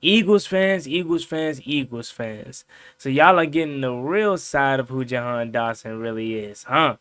Eagles fans, Eagles fans, Eagles fans. So y'all are getting the real side of who Jahan Dotson really is, huh?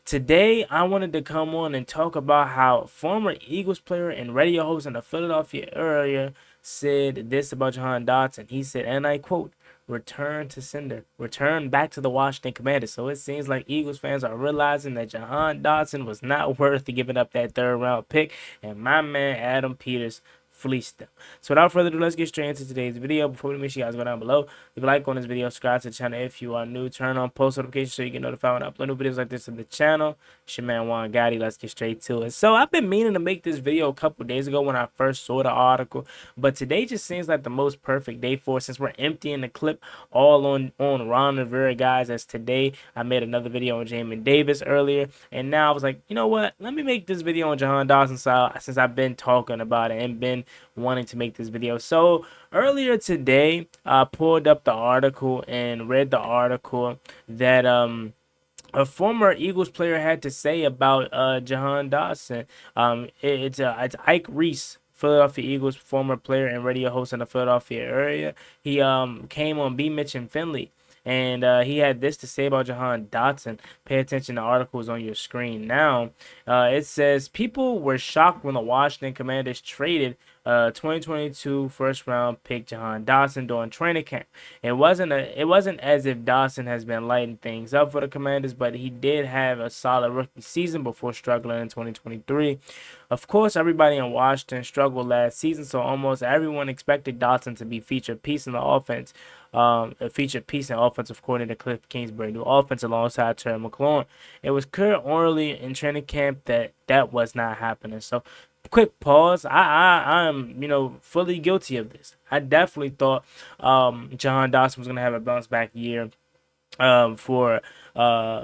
Today, I wanted to come on and talk about how former Eagles player and radio host in the Philadelphia area said this about Jahan Dotson. He said, and I quote, return to sender, return back to the Washington Commanders. So it seems like Eagles fans are realizing that Jahan Dotson was not worth giving up that third round pick, and my man Adam Peters fleeced them. So without further ado, let's get straight into today's video. Before we make sure you guys go down below, leave a like on this video, subscribe to the channel if you are new, turn on post notifications so you get notified when I upload new videos like this to the channel. It's your man Juan Gotti. Let's get straight to it. So I've been meaning to make this video a couple days ago when I first saw the article, but today just seems like the most perfect day for it since we're emptying the clip all on Ron Rivera, guys. As today I made another video on Jamin Davis earlier, and now I was like, you know what? Let me make this video on Jahan Dotson since I've been talking about it and been wanting to make this video. So earlier today, I pulled up the article and read the article that a former Eagles player had to say about Jahan Dotson. It's Ike Reese, Philadelphia Eagles former player and radio host in the Philadelphia area. He came on B. Mitch and Finley, and he had this to say about Jahan Dotson. Pay attention, the article is on your screen now. It says people were shocked when the Washington Commanders traded 2022 first round pick Jahan Dotson during training camp. It wasn't as if Dotson has been lighting things up for the Commanders, but he did have a solid rookie season before struggling in 2023. Of course, everybody in Washington struggled last season, so almost everyone expected Dotson to be featured piece in the offense. A featured piece in offensive coordinator Cliff Kingsbury, new offense alongside Terry McLaurin. It was clear early in training camp that that was not happening. So quick pause. I'm fully guilty of this. I definitely thought Jahan Dotson was gonna have a bounce back year for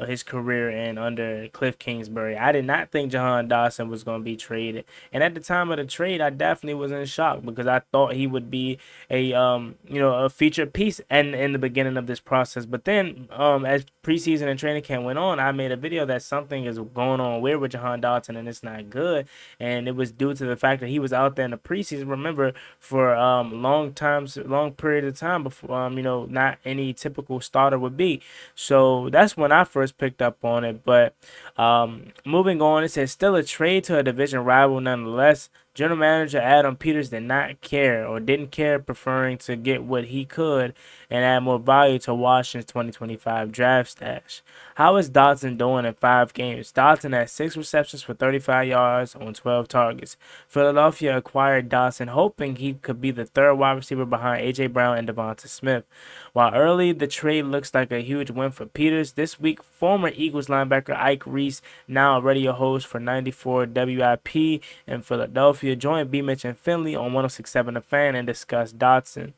his career and under Cliff Kingsbury. I did not think Jahan Dotson was going to be traded, and at the time of the trade, I definitely was in shock because I thought he would be a featured piece and in the beginning of this process. But then as preseason and training camp went on, I made a video that something is going on weird with Jahan Dotson and it's not good, and it was due to the fact that he was out there in the preseason. Remember, for long period of time before not any typical starter would be. So that's when I first picked up on it. But moving on, it says still a trade to a division rival nonetheless. General Manager Adam Peters did not care or didn't care, preferring to get what he could and add more value to Washington's 2025 draft stash. How is Dotson doing in 5 games? Dotson had 6 receptions for 35 yards on 12 targets. Philadelphia acquired Dotson hoping he could be the third wide receiver behind A.J. Brown and Devonta Smith. While early, the trade looks like a huge win for Peters. This week, former Eagles linebacker Ike Reese, now a radio host for 94 WIP in Philadelphia, joined B. Mitch and Finley on 106.7 The Fan and discussed Dotson.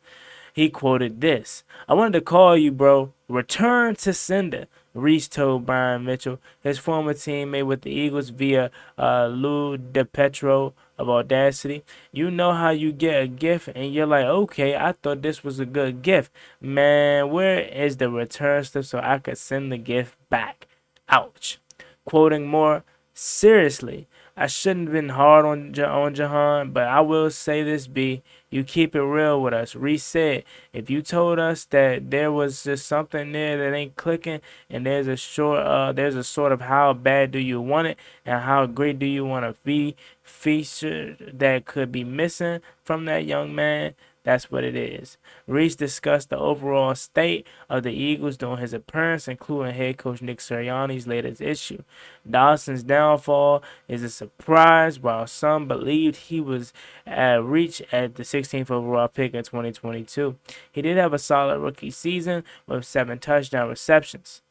He quoted this: I wanted to call you, bro. Return to sender, Reese told Brian Mitchell, his former teammate with the Eagles, via Lou DePetro of Audacity. You know how you get a gift and you're like, okay, I thought this was a good gift. Man, where is the return slip so I could send the gift back? Ouch. Quoting more, seriously, I shouldn't have been hard on Jahan, but I will say this, B. You keep it real with us. Reese said, if you told us that there was just something there that ain't clicking, and there's a sort of how bad do you want it, and how great do you want to be featured that could be missing from that young man, that's what it is. Reese discussed the overall state of the Eagles during his appearance, including head coach Nick Sirianni's latest issue. Dawson's downfall is a surprise, while some believed he was reach at the 16th overall pick in 2022. He did have a solid rookie season with 7 touchdown receptions.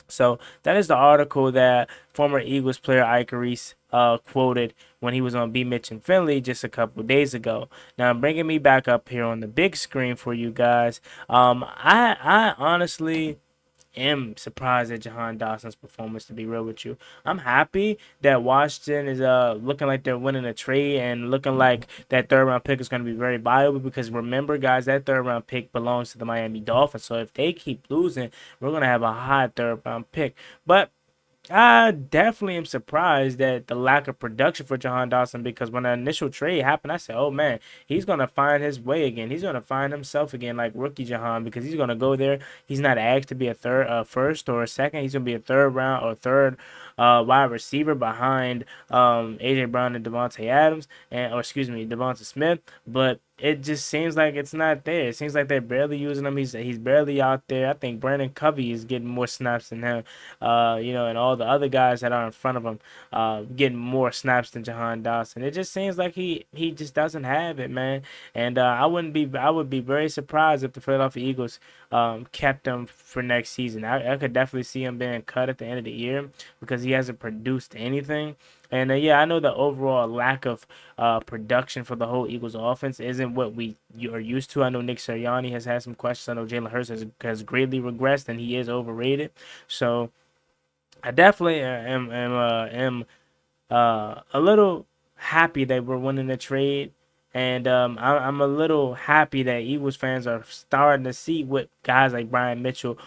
So that is the article that former Eagles player Ike Reese quoted when he was on B. Mitch and Finley just a couple days ago. Now, bringing me back up here on the big screen for you guys. I honestly am surprised at Jahan Dawson's performance, to be real with you. I'm happy that Washington is looking like they're winning a trade and looking like that third round pick is going to be very valuable, because remember, guys, that third round pick belongs to the Miami Dolphins. So if they keep losing, we're going to have a high third round pick. But I definitely am surprised at the lack of production for Jahan Dotson because when the initial trade happened, I said, "Oh man, he's gonna find his way again. He's gonna find himself again, like rookie Jahan, because he's gonna go there. He's not asked to be a third, first or a second. He's gonna be a third round or third wide receiver behind AJ Brown and Devontae Adams, and or excuse me, Devonta Smith. But it just seems like it's not there. It seems like they're barely using him. He's barely out there. I think Brandon Covey is getting more snaps than him. And all the other guys that are in front of him, getting more snaps than Jahan Dotson. It just seems like he just doesn't have it, man. And I would be very surprised if the Philadelphia Eagles kept him for next season. I could definitely see him being cut at the end of the year because he hasn't produced anything. And yeah, I know the overall lack of production for the whole Eagles offense isn't what we are used to. I know Nick Sirianni has had some questions. I know Jalen Hurts has greatly regressed and he is overrated. So I definitely am a little happy that we're winning the trade, and I'm a little happy that Eagles fans are starting to see what guys like Brian Mitchell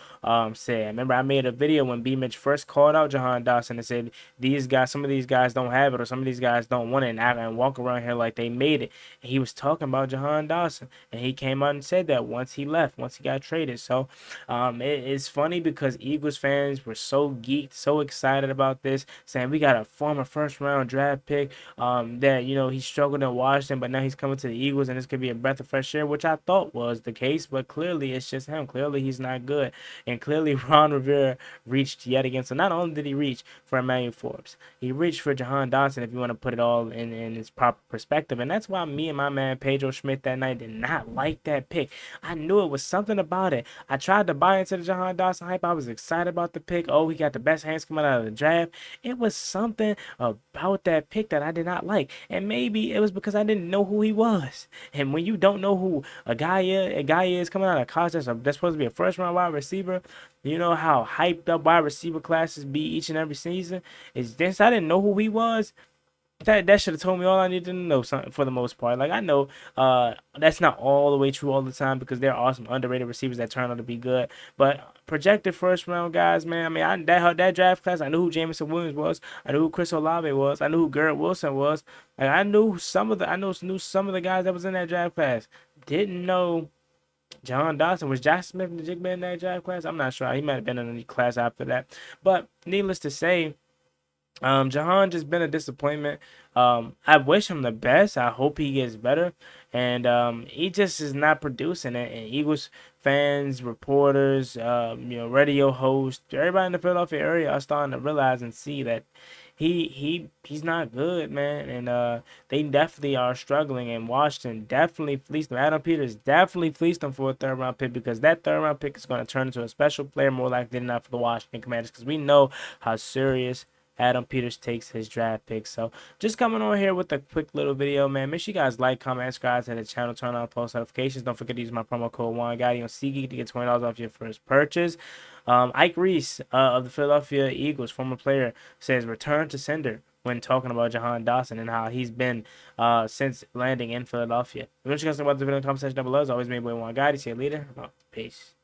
said. Remember, I made a video when B. Mitch first called out Jahan Dotson and said these guys, some of these guys don't have it, or some of these guys don't want it, and walk around here like they made it. And he was talking about Jahan Dotson, and he came out and said that once he left, once he got traded. So it's funny because Eagles fans were so geeked, so excited about this, saying we got a former first round draft pick that he struggled in Washington, but now he's coming to the Eagles, and this could be a breath of fresh air, which I thought was the case, but clearly it's just him. Clearly he's not good, and clearly Ron Rivera reached yet again. So not only did he reach for Emmanuel Forbes, he reached for Jahan Dotson, if you want to put it all in its proper perspective, and that's why me and my man Pedro Schmidt that night did not like that pick. I knew it was something about it. I tried to buy into the Jahan Dotson hype. I was excited about the pick. Oh, he got the best hands coming out of the draft. It was something about that pick that I did not like. And maybe it was because I didn't know who he was. And when you don't know who a guy is coming out of college that's supposed to be a first round wide receiver, you know how hyped up wide receiver classes be each and every season. Is this I didn't know who he was. That should have told me all I needed to know something for the most part. Like I know that's not all the way true all the time because there are some underrated receivers that turn out to be good. But projected first round guys, man. I mean, that draft class, I knew who Jameson Williams was. I knew who Chris Olave was. I knew who Garrett Wilson was. Like knew some of the guys that was in that draft class. Didn't know John Dodson. Was Josh Smith and the Jigman in that draft class? I'm not sure. He might have been in the class after that. But needless to say, Jahan just been a disappointment. I wish him the best. I hope he gets better. And he just is not producing it. And Eagles fans, reporters, radio hosts, everybody in the Philadelphia area are starting to realize and see that he's not good, man. And they definitely are struggling. And Washington definitely fleeced them. Adam Peters definitely fleeced them for a third round pick because that third round pick is going to turn into a special player more likely than not for the Washington Commanders because we know how serious Adam Peters takes his draft pick. So just coming on here with a quick little video, man. Make sure you guys like, comment, subscribe to the channel, turn on post notifications. Don't forget to use my promo code JGTS on SeatGeek to get $20 off your first purchase. Ike Reese of the Philadelphia Eagles, former player, says return to sender when talking about Jahan Dotson and how he's been since landing in Philadelphia. If you guys think about the video in the comment section down below, as always, maybe one guy. See you later. Peace.